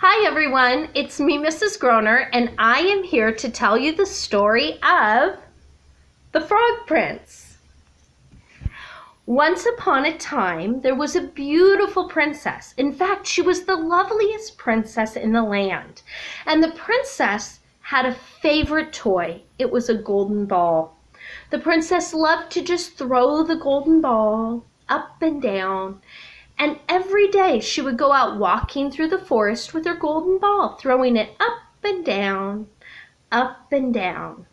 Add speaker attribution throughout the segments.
Speaker 1: Hi everyone, it's me, Mrs. Groner, and I am here to tell you the story of the Frog Prince. Once upon a time, there was a beautiful princess. In fact, she was the loveliest princess in the land. And the princess had a favorite toy. It was a golden ball. The princess loved to just throw the golden ball up and down. And every day she would go out walking through the forest with her golden ball, throwing it up and down, up and down.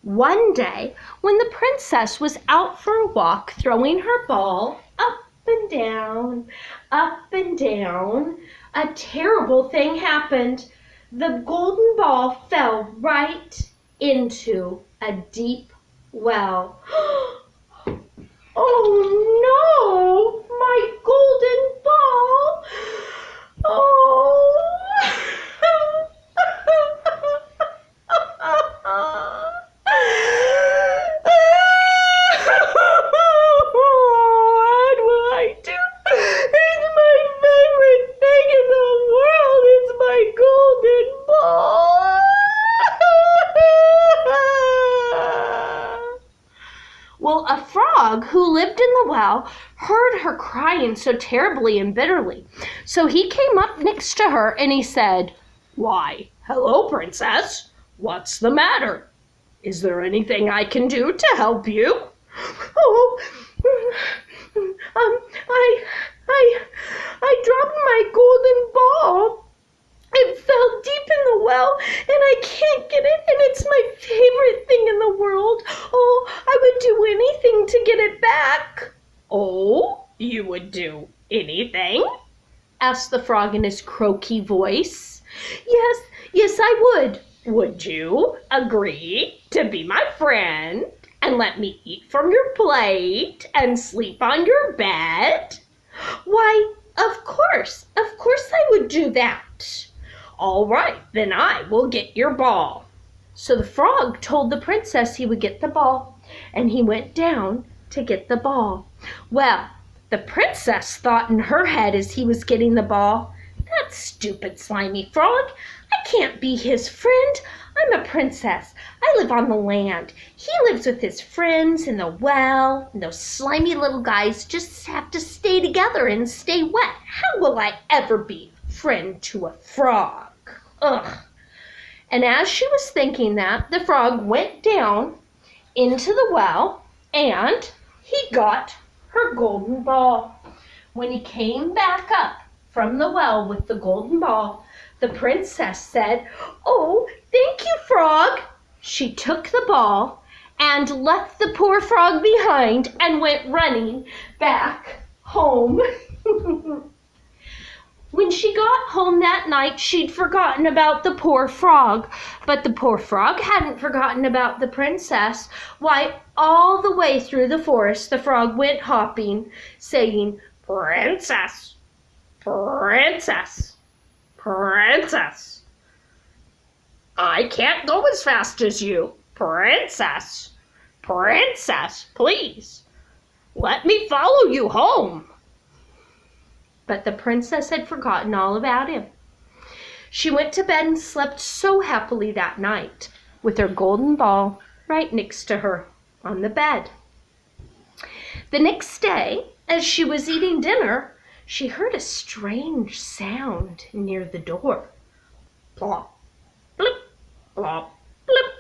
Speaker 1: One day, when the princess was out for a walk, throwing her ball up and down, a terrible thing happened. The golden ball fell right into a deep well. Oh no, my golden ball. Oh. What will I do? It's my favorite thing in the world. It's my golden ball. Well, a frog who lived in the well heard her crying so terribly and bitterly. So he came up next to her and he said, "Why, hello, princess. What's the matter? Is there anything I can do to help you?" "Oh, I dropped my golden ball. It fell deep in the well, and I can't get it, and it's my favorite thing in the world. Oh, I would do anything to get it back." "Oh, you would do anything?" asked the frog in his croaky voice. Yes, I would." "Would you agree to be my friend and let me eat from your plate and sleep on your bed?" "Why, of course I would do that." "All right, then I will get your ball." So the frog told the princess he would get the ball, and he went down to get the ball. Well, the princess thought in her head as he was getting the ball, "That stupid slimy frog, I can't be his friend. I'm a princess. I live on the land. He lives with his friends in the well, and those slimy little guys just have to stay together and stay wet. How will I ever be friend to a frog? Ugh." And as she was thinking that, the frog went down into the well and he got her golden ball. When he came back up from the well with the golden ball, the princess said, "Oh, thank you, frog." She took the ball and left the poor frog behind and went running back home. When she got home that night, she'd forgotten about the poor frog, but the poor frog hadn't forgotten about the princess. Why, all the way through the forest, the frog went hopping, saying, "Princess, princess, princess. I can't go as fast as you. Princess, princess, please, let me follow you home." But the princess had forgotten all about him. She went to bed and slept so happily that night, with her golden ball right next to her on the bed. The next day, as she was eating dinner, she heard a strange sound near the door. Plop, blip, plop, blip,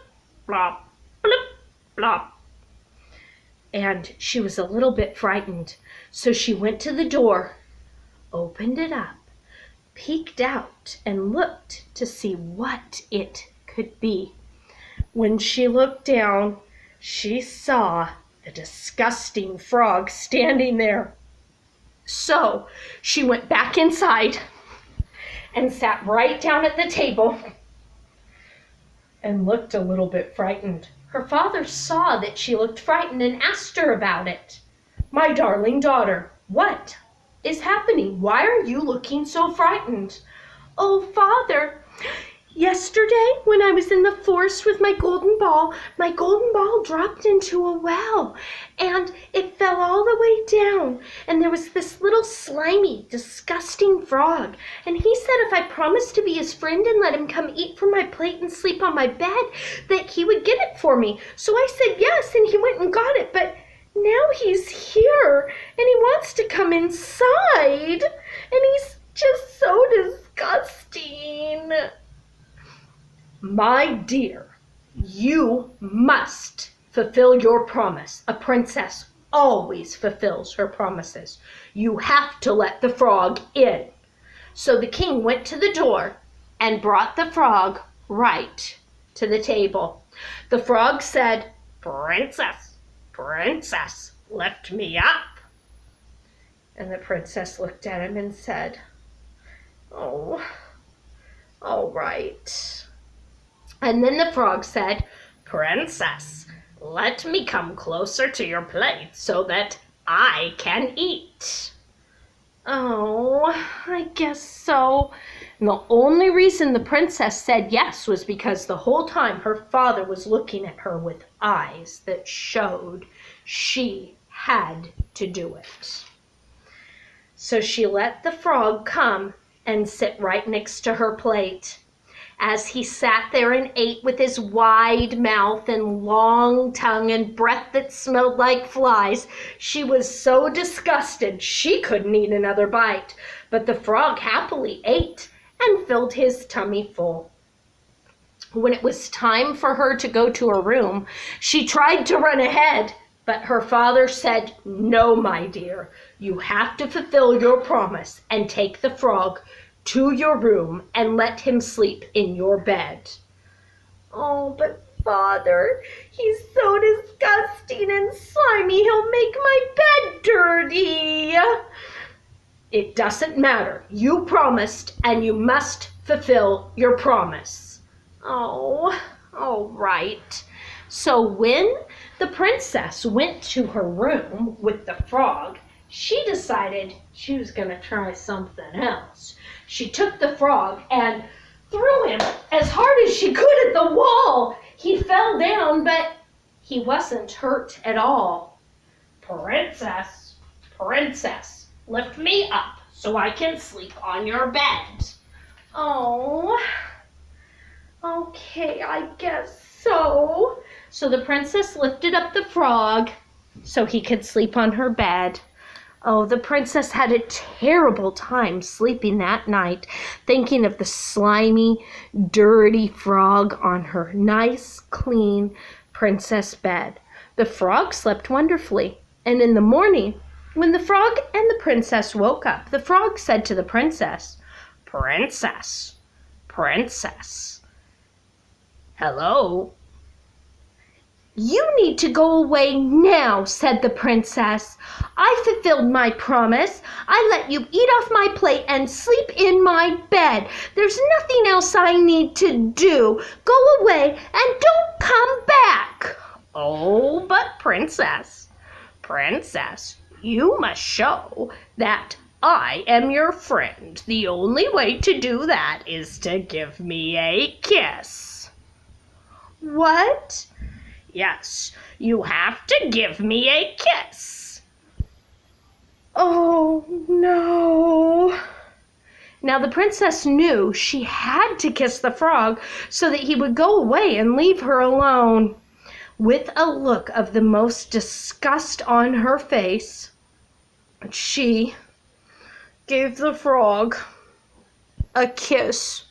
Speaker 1: plop, blip, plop. And she was a little bit frightened, so she went to the door, opened it up, peeked out, and looked to see what it could be. When she looked down, she saw the disgusting frog standing there. So she went back inside and sat right down at the table and looked a little bit frightened. Her father saw that she looked frightened and asked her about it. "My darling daughter, what is happening? Why are you looking so frightened?" "Oh, father, Yesterday, when I was in the forest with my golden ball dropped into a well, and it fell all the way down, and there was this little slimy, disgusting frog, and he said if I promised to be his friend and let him come eat from my plate and sleep on my bed, that he would get it for me. So I said yes, and he went and got it, but now he's here, and he wants to come inside, and he's just so disgusting. My dear, you must fulfill your promise. A princess always fulfills her promises. You have to let the frog in. So the king went to the door and brought the frog right to the table. The frog said, "Princess, princess, lift me up." And the princess looked at him and said, "Oh, all right." And then the frog said, "Princess, let me come closer to your plate so that I can eat." Oh, I guess so. And the only reason the princess said yes was because the whole time her father was looking at her with eyes that showed she had to do it. So she let the frog come and sit right next to her plate. As he sat there and ate with his wide mouth and long tongue and breath that smelled like flies, she was so disgusted she couldn't eat another bite. But the frog happily ate and filled his tummy full. When it was time for her to go to her room, she tried to run ahead, but her father said, "No, my dear, you have to fulfill your promise and take the frog to your room and let him sleep in your bed." "Oh, but Father, he's so disgusting and slimy, he'll make my bed dirty." "It doesn't matter. You promised and you must fulfill your promise." "Oh, all right." So when the princess went to her room with the frog, she decided she was going to try something else. She took the frog and threw him as hard as she could at the wall. He fell down, but he wasn't hurt at all. "Princess, princess, lift me up so I can sleep on your bed." "Oh, okay, I guess so." So the princess lifted up the frog so he could sleep on her bed. Oh, the princess had a terrible time sleeping that night, thinking of the slimy, dirty frog on her nice, clean princess bed. The frog slept wonderfully, and in the morning, when the frog and the princess woke up, the frog said to the princess, "Princess, princess, hello." "You need to go away now," said the princess. "I fulfilled my promise. I let you eat off my plate and sleep in my bed. There's nothing else I need to do. Go away and don't come back." "Oh, but princess, princess, you must show that I am your friend. The only way to do that is to give me a kiss." "What?" "Yes, you have to give me a kiss." "Oh, no." Now the princess knew she had to kiss the frog so that he would go away and leave her alone. With a look of the most disgust on her face, she gave the frog a kiss.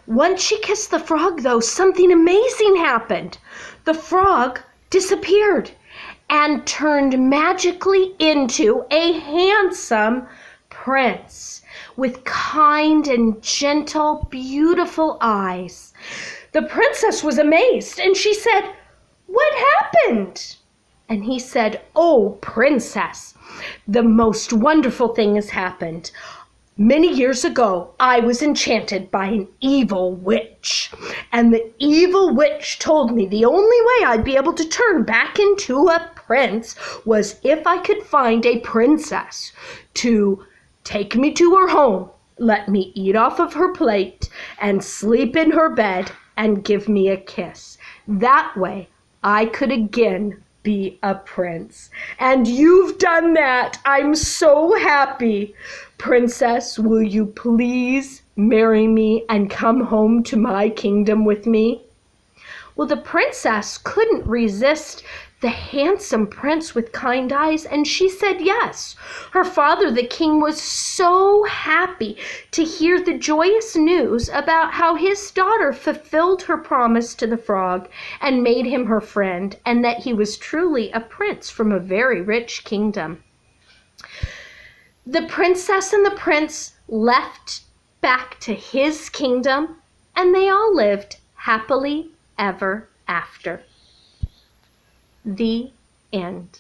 Speaker 1: Once she kissed the frog, though, something amazing happened. The frog disappeared and turned magically into a handsome prince with kind and gentle, beautiful eyes. The princess was amazed, and she said, "What happened?" And he said, "Oh, princess, the most wonderful thing has happened. Many years ago, I was enchanted by an evil witch, and the evil witch told me the only way I'd be able to turn back into a prince was if I could find a princess to take me to her home, let me eat off of her plate, and sleep in her bed, and give me a kiss. That way, I could again be a prince. And you've done that. I'm so happy. Princess, will you please marry me and come home to my kingdom with me?" Well, the princess couldn't resist the handsome prince with kind eyes, and she said yes. Her father, the king, was so happy to hear the joyous news about how his daughter fulfilled her promise to the frog and made him her friend, and that he was truly a prince from a very rich kingdom. The princess and the prince left back to his kingdom, and they all lived happily ever after. The end.